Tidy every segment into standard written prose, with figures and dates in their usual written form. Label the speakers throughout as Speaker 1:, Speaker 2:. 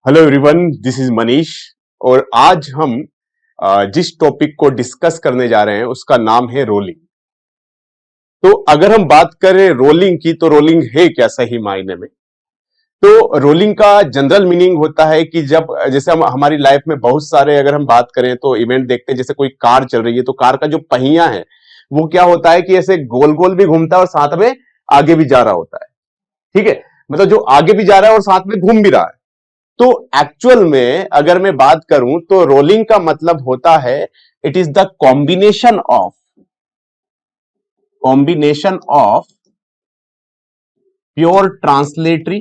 Speaker 1: Hello everyone, this is Manish. और आज हम जिस टॉपिक को डिस्कस करने जा रहे हैं उसका नाम है रोलिंग। तो अगर हम बात करें रोलिंग की, तो रोलिंग है क्या सही मायने में? तो रोलिंग का जनरल मीनिंग होता है कि जब जैसे हम हमारी लाइफ में बहुत सारे अगर हम बात करें तो इवेंट देखते हैं, जैसे कोई कार चल रही है तो कार का जो पहिया है वो क्या होता है कि ऐसे गोल गोल भी घूमता है और साथ में आगे भी जा रहा होता है। ठीक है, मतलब जो आगे भी जा रहा है और साथ में घूम भी रहा है। तो एक्चुअल में अगर मैं बात करूं तो रोलिंग का मतलब होता है it is the combination of pure translatory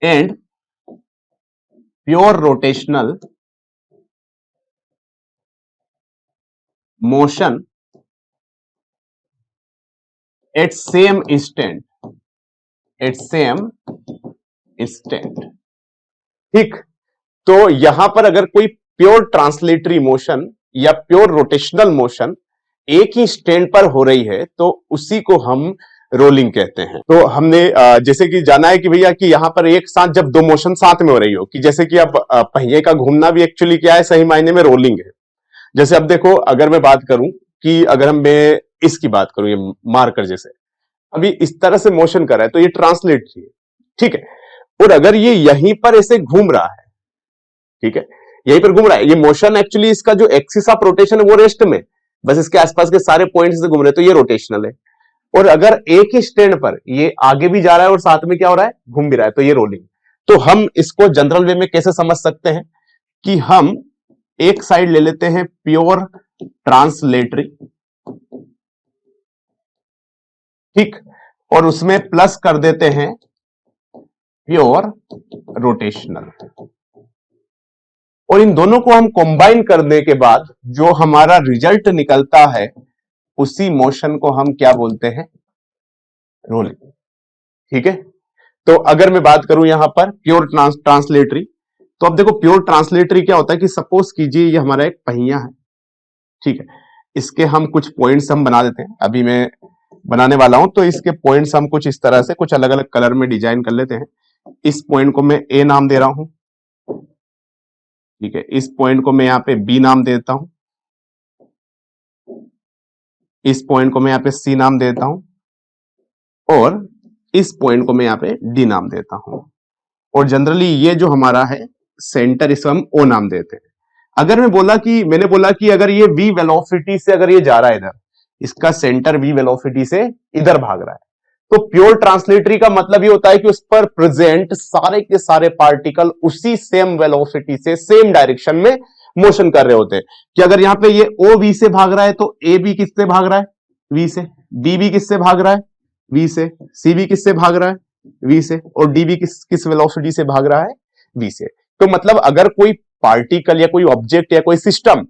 Speaker 1: and pure rotational motion at same instant. ठीक, तो यहां पर अगर कोई प्योर ट्रांसलेटरी मोशन या प्योर रोटेशनल मोशन एक ही स्टैंड पर हो रही है तो उसी को हम रोलिंग कहते हैं। तो हमने जैसे कि जाना है कि भैया कि यहां पर एक साथ जब दो मोशन साथ में हो रही हो, कि जैसे कि अब पहिए का घूमना भी एक्चुअली क्या है, सही मायने में रोलिंग है। जैसे अब देखो, अगर मैं बात करूं कि अगर मैं इसकी बात करूं, ये मार्कर जैसे अभी इस तरह से मोशन कर रहा है तो ये ट्रांसलेटरी है। ठीक है, और अगर ये यहीं पर ऐसे घूम रहा है, ठीक है, यहीं पर घूम रहा है, ये मोशन एक्चुअली इसका जो एक्सिस ऑफ रोटेशन है वो रेस्ट में, बस इसके आसपास के सारे पॉइंट्स से घूम रहे हैं तो ये रोटेशनल है। और अगर एक ही स्टैंड पर ये आगे भी जा रहा है और साथ में क्या हो रहा है, घूम भी रहा है, तो ये रोलिंग। तो हम इसको जनरल वे में कैसे समझ सकते हैं कि हम एक साइड ले लेते हैं प्योर ट्रांसलेटरी, ठीक, और उसमें प्लस कर देते हैं प्योर रोटेशनल, और इन दोनों को हम कंबाइन करने के बाद जो हमारा रिजल्ट निकलता है उसी मोशन को हम क्या बोलते हैं, रोलिंग। ठीक है, तो अगर मैं बात करूं यहां पर प्योर ट्रांसलेटरी, तो अब देखो प्योर ट्रांसलेटरी क्या होता है कि सपोज कीजिए ये हमारा एक पहिया है। ठीक है, इसके हम कुछ पॉइंट्स हम बना देते हैं, अभी मैं बनाने वाला हूं, तो इसके पॉइंट्स हम कुछ इस तरह से कुछ अलग अलग कलर में डिजाइन कर लेते हैं। इस पॉइंट को मैं ए नाम दे रहा हूं, ठीक है, इस पॉइंट को मैं यहाँ पे बी नाम देता हूं, इस पॉइंट को मैं यहाँ पे सी नाम देता हूं, और इस पॉइंट को मैं यहाँ पे डी नाम देता हूं। और जनरली ये जो हमारा है सेंटर, इसको हम ओ नाम देते हैं। अगर मैंने बोला कि अगर ये v वेलोसिटी से अगर ये जा रहा है इधर, इसका सेंटर v वेलोसिटी से इधर भाग रहा है, तो प्योर ट्रांसलेटरी का मतलब ये होता है कि उस पर प्रेजेंट सारे के सारे पार्टिकल उसी सेम वेलोसिटी से सेम डायरेक्शन में मोशन कर रहे होते हैं। कि अगर यहां पे ये ओ वी से भाग रहा है तो ए बी किससे भाग रहा है, वी से, डी बी किससे भाग रहा है, वी से, सी बी किससे भाग रहा है, वी से, और डी बी किस वेलोसिटी से भाग रहा है, वी से। तो मतलब अगर कोई पार्टिकल या कोई ऑब्जेक्ट या कोई सिस्टम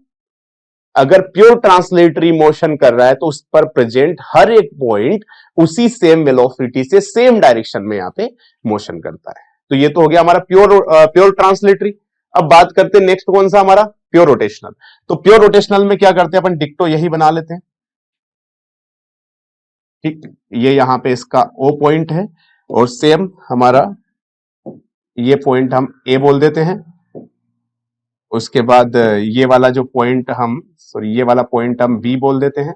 Speaker 1: अगर प्योर ट्रांसलेटरी मोशन कर रहा है तो उस पर प्रेजेंट हर एक पॉइंट उसी सेम वेलोसिटी से सेम डायरेक्शन में यहां पे मोशन करता है। तो ये तो हो गया हमारा प्योर ट्रांसलेटरी। अब बात करते हैं नेक्स्ट कौन सा, हमारा प्योर रोटेशनल। तो प्योर रोटेशनल में क्या करते हैं अपन, डिक्टो यही बना लेते हैं। ठीक, ये यहां पे इसका ओ पॉइंट है, और सेम हमारा ये पॉइंट हम ए बोल देते हैं। उसके बाद ये वाला जो पॉइंट हम ये वाला पॉइंट हम बी बोल देते हैं।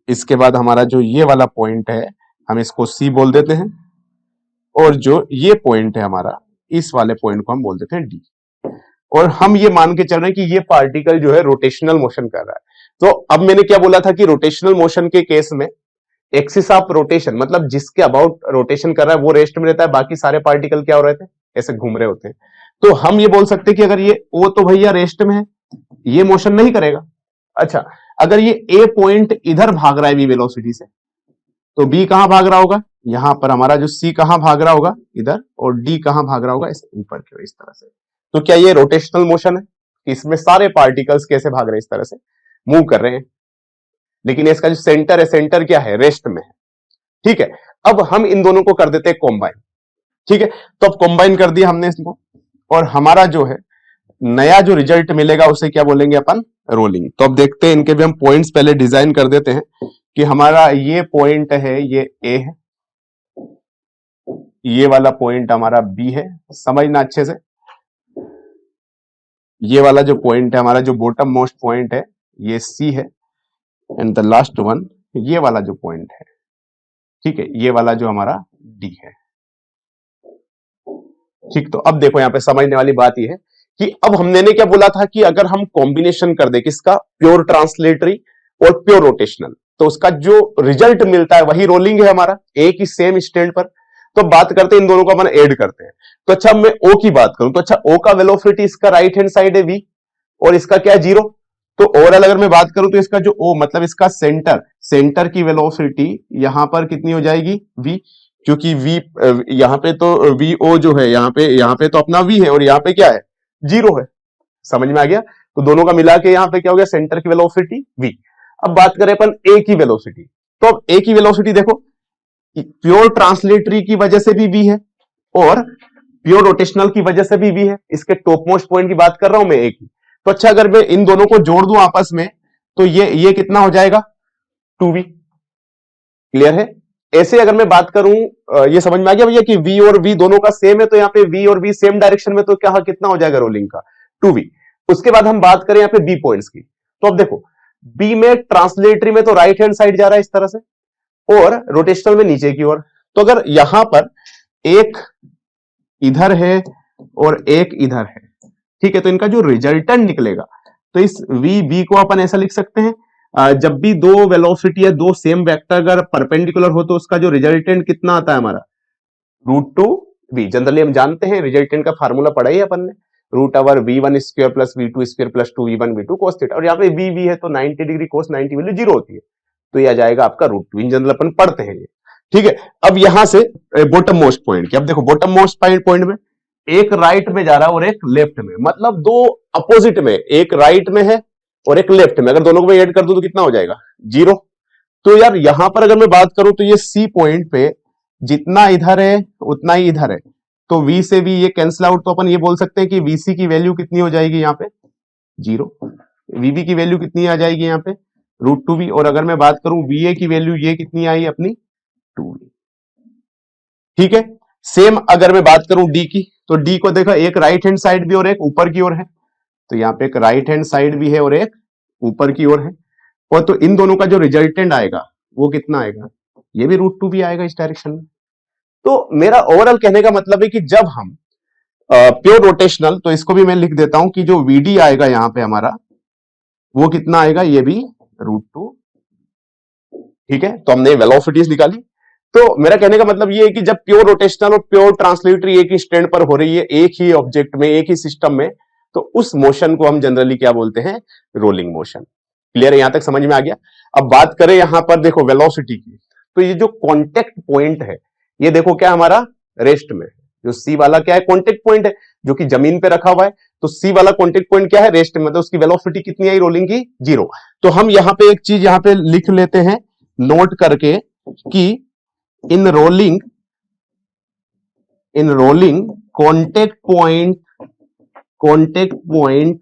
Speaker 1: इसके बाद हमारा जो ये वाला पॉइंट है हम इसको सी बोल देते हैं, और जो ये पॉइंट है हमारा, इस वाले पॉइंट को हम बोल देते हैं डी। और हम ये मान के चल रहे हैं कि ये पार्टिकल जो है रोटेशनल मोशन कर रहा है। तो अब मैंने क्या बोला था कि रोटेशनल मोशन के केस में एक्सिस ऑफ रोटेशन, मतलब जिसके अबाउट रोटेशन कर रहा है वो रेस्ट में रहता है, बाकी सारे पार्टिकल क्या हो रहे थे, ऐसे घूम रहे होते हैं। तो हम ये बोल सकते हैं कि अगर ये ओ तो भैया रेस्ट में है, ये मोशन नहीं करेगा। अच्छा, अगर ये ए पॉइंट इधर भाग रहा है वी वेलोसिटी से, तो बी कहां भाग रहा होगा, यहां पर हमारा जो सी कहां भाग रहा होगा इधर, और डी कहां भाग रहा होगा इस ऊपर की ओर, इस तरह से। तो क्या ये रोटेशनल मोशन है? इसमें सारे पार्टिकल्स कैसे भाग रहे हैं, इस तरह से मूव कर रहे हैं, लेकिन इसका जो सेंटर है, सेंटर क्या है, रेस्ट में है। ठीक है, अब हम इन दोनों को कर देते हैं कॉम्बाइन। ठीक है, तो अब कॉम्बाइन कर दिया हमने इसको, और हमारा जो है नया जो रिजल्ट मिलेगा उसे क्या बोलेंगे अपन, रोलिंग। तो अब देखते हैं, इनके भी हम पॉइंट्स पहले डिजाइन कर देते हैं कि हमारा ये पॉइंट है, ये ए है, ये वाला पॉइंट हमारा बी है, समझना अच्छे से। ये वाला जो पॉइंट है हमारा, जो बॉटम मोस्ट पॉइंट है, ये सी है, एंड द लास्ट वन ये वाला जो पॉइंट है, ठीक है, ये वाला जो हमारा डी है। ठीक, तो अब देखो यहां पे समझने वाली बात ये है कि अब हमने क्या बोला था कि अगर हम कॉम्बिनेशन कर दे किसका, प्योर ट्रांसलेटरी और प्योर रोटेशनल, तो उसका जो रिजल्ट मिलता है वही रोलिंग है हमारा, एक ही सेम स्टैंड पर। तो बात करते हैं इन दोनों को अपन ऐड करते हैं। तो अच्छा मैं ओ की बात करूं तो अच्छा ओ का वेलोसिटी इसका राइट हैंड साइड है वी, और इसका क्या है 0। तो ओवरऑल अगर मैं बात करूं तो इसका जो ओ मतलब इसका सेंटर की वेलोसिटी यहां पर कितनी हो जाएगी v, क्योंकि v यहां पे तो वी ओ जो है यहां पे तो अपना v है और यहां पे क्या है 0 है। समझ में आ गया? तो दोनों का मिला के यहां पे क्या हो गया, सेंटर की वेलोसिटी v। अब बात करें अपन ए की वेलोसिटी, तो अब ए की वेलोसिटी देखो प्योर ट्रांसलेटरी की वजह से भी v है और प्योर रोटेशनल की वजह से भी v है। इसके टॉप मोस्ट पॉइंट की बात कर रहा हूं मैं एक ही। तो अच्छा अगर मैं इन दोनों को जोड़ दूं आपस में तो ये कितना हो जाएगा 2v। क्लियर है? ऐसे अगर मैं बात करूं, ये समझ में आ गया भैया कि v और v दोनों का सेम है, तो यहाँ पे v और v सेम डायरेक्शन में, तो क्या कितना हो जाएगा रोलिंग का 2v। उसके बाद हम बात करें यहाँ पे b पॉइंट्स की, तो अब देखो b में ट्रांसलेटरी में तो राइट हैंड साइड जा रहा है इस तरह से और रोटेशनल में नीचे की ओर। तो अगर यहां पर एक इधर है और एक इधर है, ठीक है, तो इनका जो रिजल्टेंट निकलेगा तो इस वी बी को अपन ऐसा लिख सकते हैं, जब भी दो वेलोसिटी या दो सेम वेक्टर अगर परपेंडिकुलर हो तो उसका जो रिजल्टेंट कितना आता है हमारा √2v। जनरली हम जानते हैं रिजल्टेंट का फार्मूला पढ़ा ही अपन ने, √1 plus v2 plus 2v1 v2 cos theta, और यहाँ पे v है तो 90 डिग्री cos 90 वैल्यू 0 होती है, तो ये आ जाएगा आपका √2। इन जनरल अपन पढ़ते हैं ये, ठीक है। अब यहां से बॉटम मोस्ट पॉइंट की, अब देखो बॉटम मोस्ट पॉइंट में एक राइट में जा रहा है और एक लेफ्ट में, मतलब दो अपोजिट में, एक राइट में है और एक लेफ्ट में, अगर दोनों को मैं ऐड कर दूं तो कितना हो जाएगा 0। तो यार यहां पर अगर मैं बात करूं तो ये सी पॉइंट पे जितना इधर है उतना ही इधर है, तो v से v ये कैंसिल आउट, तो अपन ये बोल सकते हैं कि vc की वैल्यू कितनी हो जाएगी यहाँ पे 0, vb की वैल्यू कितनी आ जाएगी यहाँ पे √2v, और अगर मैं बात करूं va की वैल्यू ये कितनी आई अपनी 2v। ठीक है, सेम अगर मैं बात करूं डी की, तो डी को देखो एक राइट हैंड साइड भी और एक ऊपर की ओर है, तो यहाँ पे एक राइट हैंड साइड भी है और एक ऊपर की ओर है, और तो इन दोनों का जो रिजल्टेंट आएगा वो कितना आएगा, ये भी √2v आएगा इस डायरेक्शन में। तो मेरा ओवरऑल कहने का मतलब है कि जब हम प्योर रोटेशनल, तो इसको भी मैं लिख देता हूं कि जो vd आएगा यहां पे हमारा वो कितना आएगा, ये भी √2। ठीक है, तो हमने वेलोसिटीज निकाली। तो मेरा कहने का मतलब ये है कि जब प्योर रोटेशनल और प्योर ट्रांसलेटरी एक ही स्टैंड पर हो रही है, एक ही ऑब्जेक्ट में, एक ही सिस्टम में, तो उस मोशन को हम जनरली क्या बोलते हैं, रोलिंग मोशन। क्लियर है? यहां तक समझ में आ गया। अब बात करें यहां पर देखो वेलोसिटी की, तो ये जो कॉन्टेक्ट पॉइंट है ये देखो क्या हमारा रेस्ट में, जो सी वाला क्या है कॉन्टेक्ट पॉइंट है जो कि जमीन पे रखा हुआ है, तो सी वाला कॉन्टेक्ट पॉइंट क्या है रेस्ट में, तो उसकी वेलोसिटी कितनी आई रोलिंग की 0। तो हम यहां पे एक चीज यहां पे लिख लेते हैं नोट करके कि in rolling contact point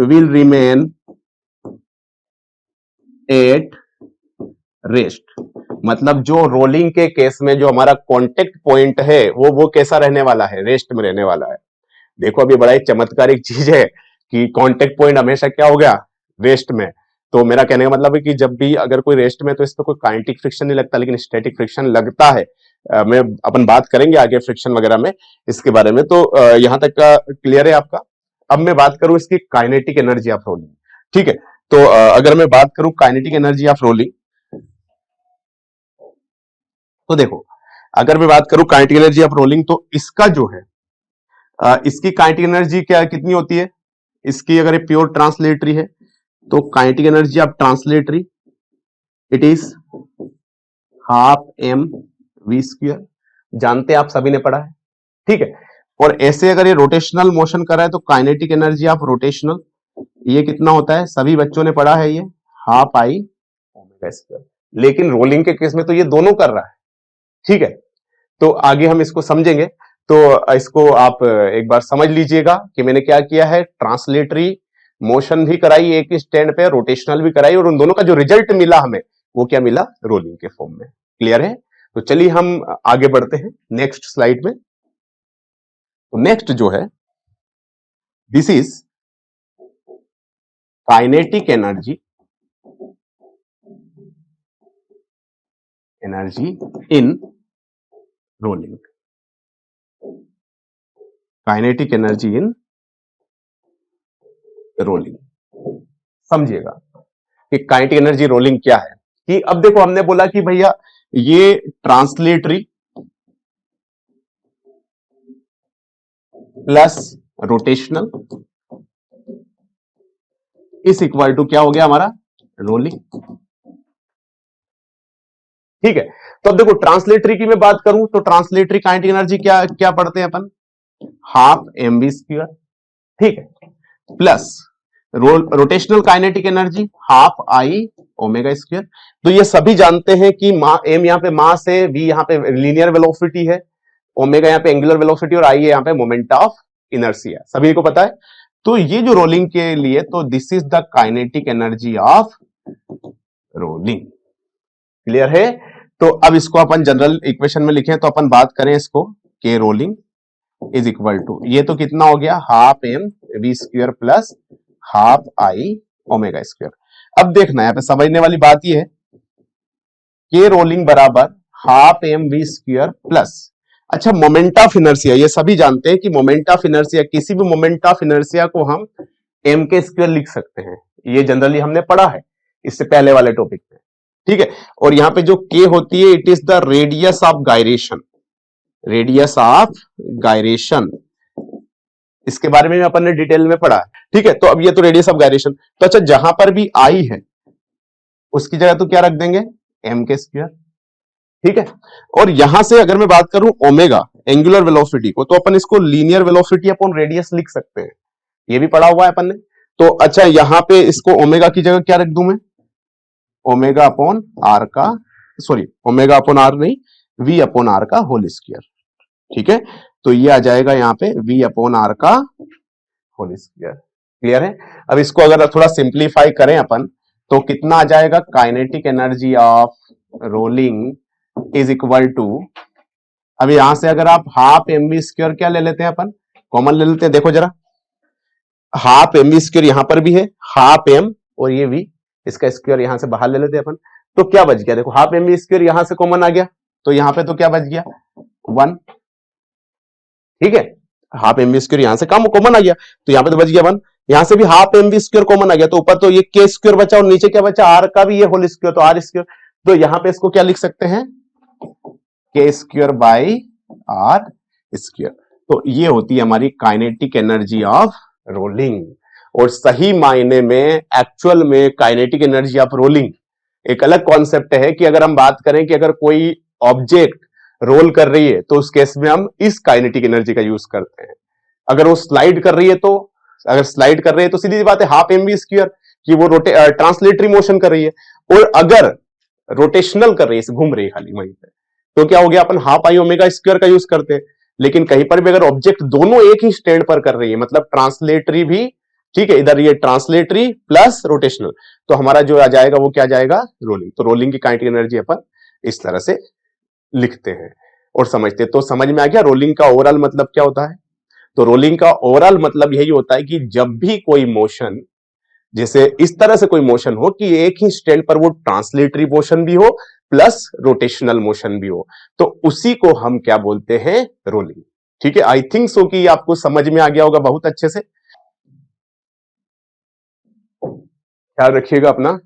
Speaker 1: will remain at rest। मतलब जो रोलिंग के केस में जो हमारा कांटेक्ट पॉइंट है वो कैसा रहने वाला है, रेस्ट में रहने वाला है। देखो अभी बड़ा एक चमत्कारिक चीज है कि कांटेक्ट पॉइंट हमेशा क्या हो गया, रेस्ट में। तो मेरा कहने का मतलब है कि जब भी अगर कोई रेस्ट में, तो इस पर कोई काइनेटिक फ्रिक्शन नहीं लगता, लेकिन स्टैटिक फ्रिक्शन लगता है। मैं अपन बात करेंगे आगे फ्रिक्शन वगैरह में इसके बारे में। तो यहां तक का क्लियर है आपका। अब मैं बात करूं इसकी काइनेटिक एनर्जी ऑफ रोलिंग। ठीक है, तो अगर मैं बात करूं काइनेटिक एनर्जी ऑफ रोलिंग, तो देखो अगर मैं बात करूं काइनेटिक एनर्जी ऑफ रोलिंग, तो इसका जो है इसकी काइनेटिक एनर्जी क्या कितनी होती है, इसकी अगर प्योर ट्रांसलेटरी है तो kinetic energy of translatory it is ½mv²। जानते हैं आप सभी ने पढ़ा है, ठीक है। और ऐसे अगर ये रोटेशनल मोशन कर रहा है तो काइनेटिक एनर्जी ऑफ रोटेशनल ये कितना होता है, सभी बच्चों ने पढ़ा है, ये ½I⍵²। लेकिन रोलिंग के केस में तो ये दोनों कर रहा है, ठीक है। तो आगे हम इसको समझेंगे, तो इसको आप एक बार समझ लीजिएगा कि मैंने क्या किया है, ट्रांसलेटरी मोशन भी कराई एक ही स्टैंड पे, रोटेशनल भी कराई, और उन दोनों का जो रिजल्ट मिला हमें वो क्या मिला, रोलिंग के फॉर्म में। क्लियर है? तो चलिए हम आगे बढ़ते हैं नेक्स्ट स्लाइड में। तो नेक्स्ट जो है, this is kinetic energy in rolling. Kinetic energy in rolling, समझिएगा कि काइनेटिक एनर्जी रोलिंग क्या है। कि अब देखो हमने बोला कि भैया ये ट्रांसलेटरी प्लस रोटेशनल इस इक्वल टू क्या हो गया हमारा, रोलिंग। ठीक है, तो अब देखो ट्रांसलेटरी की मैं बात करूं तो ट्रांसलेटरी काइनेटिक एनर्जी क्या क्या पढ़ते हैं अपन, हाफ एम वी स्क्वायर, ठीक है, plus rotational kinetic energy half I omega square. तो ये सभी जानते हैं कि एम यहां पे मास है, वी यहां पे लीनियर वेलोसिटी है, ओमेगा यहां पे एंगुलर वेलोसिटी और आई यहां पे मोमेंट ऑफ इनर्शिया, सभी को पता है। तो ये जो रोलिंग के लिए, तो this is the kinetic energy of rolling. Clear है। तो अब इसको अपन जनरल इक्वेशन में लिखें तो अपन बात करें इसको, के रोलिंग इज इक्वल टू, ये तो कितना हो गया, half M V square plus half I omega square. अब देखना यहां पे समझने वाली बात ये है, के रोलिंग बराबर half M V square plus, अच्छा मोमेंट ऑफ इनर्शिया, ये सभी जानते हैं कि मोमेंट ऑफ इनर्शिया, किसी भी मोमेंट ऑफ इनर्शिया को हम एम के स्क्वायर लिख सकते हैं, ये जनरली हमने पढ़ा है इससे पहले वाले टॉपिक में, ठीक है। और यहां पे जो के होती है, it is the radius of gyration, radius of gyration, इसके बारे में अपन ने डिटेल में पढ़ा है, ठीक है। तो अब ये तो रेडियस ऑफ गायरेशन, तो अच्छा जहां पर भी आई है उसकी जगह तो क्या रख देंगे, एम के स्क्वायर, ठीक है। और यहां से अगर मैं बात करूं ओमेगा एंगुलर वेलोसिटी को, तो अपन इसको लीनियर वेलोसिटी अपॉन रेडियस लिख सकते हैं, ये भी पढ़ा हुआ है अपन ने। तो अच्छा यहां पे इसको ओमेगा की जगह क्या रख दूं मैं, ओमेगा अपॉन आर का, सॉरी ओमेगा अपॉन आर नहीं, वी अपॉन आर का होल स्क्वायर, ठीक है। तो ये आ जाएगा यहां पे वी अपॉन आर का होल स्क्वायर। क्लियर है। अब इसको अगर थोड़ा सिंप्लीफाई करें अपन, तो कितना आ जाएगा, kinetic energy of rolling is equal to, अब यहां से अगर आप हाफ एम वी स्क्वायर क्या ले लेते हैं अपन, कॉमन ले लेते हैं, देखो जरा, हाफ एम वी स्क्वायर यहां पर भी है, हाफ एम और ये वी, इसका स्क्वायर यहां से बाहर ले लेते हैं अपन, तो क्या बच गया, देखो हाफ एम वी स्क्वायर यहां से कॉमन आ गया, तो यहां पे तो क्या बच गया, 1, ठीक है। हाफ एम वी स्क्वायर यहां से कम कॉमन आ गया, तो यहां पे तो बच गया 1, यहां से भी half M V square common आ गया, तो ऊपर तो ये के स्क्वायर बचा और नीचे क्या बचा, आर का भी ये होल स्क्वायर, तो आर स्क्वायर, तो यहां पे इसको क्या लिख सकते हैं, के स्क्वायर बाई आर स्क्वायर। तो ये होती है हमारी काइनेटिक एनर्जी ऑफ रोलिंग। और सही मायने में एक्चुअल में काइनेटिक एनर्जी ऑफ रोलिंग एक अलग कॉन्सेप्ट है, कि अगर हम बात करें कि अगर कोई ऑब्जेक्ट रोल कर रही है तो उस केस में हम इस काइनेटिक एनर्जी का यूज करते हैं। अगर वो स्लाइड कर रही है तो, अगर स्लाइड कर रही है तो सीधी सी बात है हाफ एम वी स्क्वायर, कि वो ट्रांसलेटरी मोशन कर रही है, और अगर रोटेशनल कर रही है, घूम रही है खाली वहीं पे, तो क्या हो गया, अपन हाफ आई ओमेगा स्क्वायर का यूज करते हैं। लेकिन कहीं पर भी अगर ऑब्जेक्ट दोनों एक ही स्टैंड पर कर रही है, मतलब ट्रांसलेटरी भी, ठीक है, इधर ये ट्रांसलेटरी प्लस रोटेशनल, तो हमारा जो आ जाएगा वो क्या जाएगा, रोलिंग। तो रोलिंग की काइनेटिक एनर्जी अपन इस तरह से लिखते हैं और समझते हैं। तो समझ में आ गया रोलिंग का ओवरऑल मतलब क्या होता है। तो रोलिंग का ओवरऑल मतलब यही होता है कि जब भी कोई मोशन, जैसे इस तरह से कोई मोशन हो कि एक ही स्टैंड पर वो ट्रांसलेटरी मोशन भी हो प्लस रोटेशनल मोशन भी हो, तो उसी को हम क्या बोलते हैं, रोलिंग। ठीक है, आई थिंक सो कि आपको समझ में आ गया होगा बहुत अच्छे से। ख्याल रखिएगा अपना।